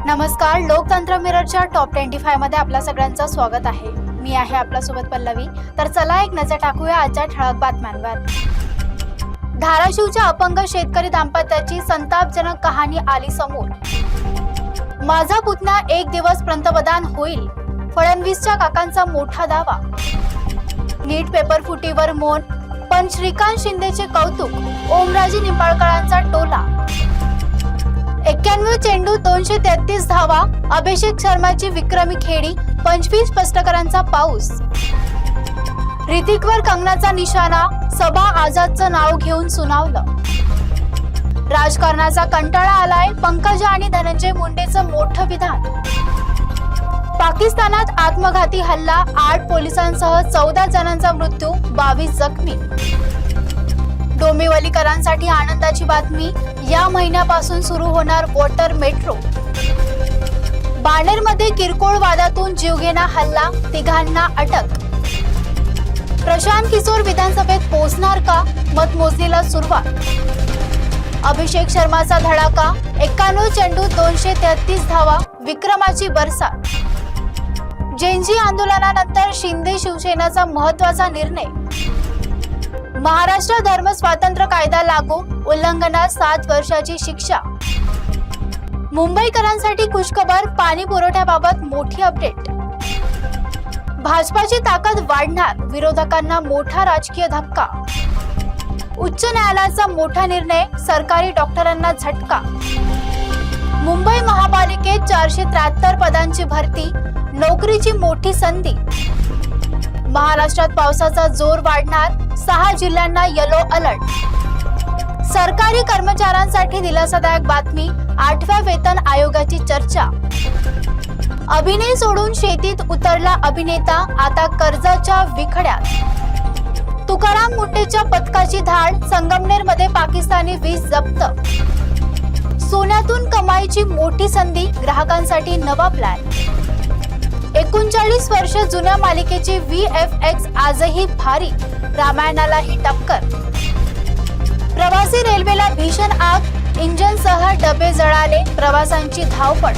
नमस्कार, लोकतंत्र मिररच्या टॉप 25 मध्ये आपल्या सगळ्यांचं स्वागत आहे। मी आहे आपल्यासोबत पल्लवी। तर चला एक नजर टाकूया आजच्या ठळक बातम्यांवर। धाराशिवच्या अपंग शेतकरी दाम्पत्याची संतापजनक कहाणी आली समोर। माझा पुतण्या 1 दिवस पंतप्रधान होईल, फडणवीसच्या काकांचा मोठा दावा। नीट पेपर फुटीवर मौन, पण श्रीकांत शिंदेचे कौतुक, ओमराजे निंबाळकरांचा टोला। 91 चेंडू 233 धावा, अभिषेक शर्माची विक्रमी खेळी, 25 स्पष्टकरांचा पाऊस। ऋतिकवर कंगनाचा निशाणा, सबा आझादचं नाव घेऊन सुनावलं। राजकारणाचा कंटाळा आलाय, पंकजा आणि धनंजय मुंडेचं मोठं विधान। पाकिस्तानात आत्मघाती हल्ला, 8 पोलिसांसह 14 जणांचा मृत्यू, 22 जखमी। डोंबिवलीकरांसाठी आनंदाची बातमी, या महिन्यापासून सुरू होणार वॉटर मेट्रो। बाणेरमध्ये किरकोळ वादातून जीवघेणा हल्ला, 3घांना अटक। प्रशांत किशोर विधानसभेत पोहोचणार का, मतमोजणीला सुरुवात। अभिषेक शर्माचा धडाका, 91 चेंडू 233 धावा, विक्रमाची बरसात। जेनजी आंदोलनानंतर शिंदे शिवसेनेचा महत्त्वाचा निर्णय। महाराष्ट्र धर्म स्वातंत्र्य कायदा लागू, उल्लंघनास 7 वर्षाची शिक्षा। मुंबईकरांसाठी खुशखबर, पाणी पुरवठ्याबाबत मोठी अपडेट। भाजपाची ताकद वाढणार, विरोधकांना मोठा राजकीय धक्का। उच्च न्यायालयाचा मोठा निर्णय, सरकारी डॉक्टरांना झटका। मुंबई महापालिकेत 473 पदांची भरती, नोकरीची मोठी संधी। महाराष्ट्रात पावसाचा जोर वाढणार, 6 जिल्ह्यांना येलो अलर्ट। सरकारी कर्मचाऱ्यांसाठी दिलासादायक बातमी, 8व्या वेतन आयोगाची चर्चा। अभिनय सोडून शेतीत उतरला अभिनेता, आता कर्जाच्या विखड्यात। तुकाराम मुंडेच्या पथकाची धाड, संगमनेरमध्ये पाकिस्तानी वीज जप्त। सोन्यातून कमाईची मोठी संधी, ग्राहकांसाठी नवा प्लॅन। 39 वर्ष जुन्या मालिकेची VFX आजही भारी, रामायणालाही टक्कर। प्रवासी रेल्वेला भीषण आग, इंजिनसह डबे जळाले, प्रवाशांची धावपळ।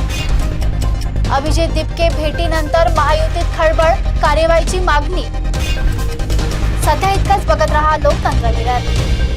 अभिजित दिपके भेटीनंतर महायुतीत खळबळ, कार्यवाहीची मागणी। सध्या इतकंच, बघत रहा लोकतंत्र मिरर।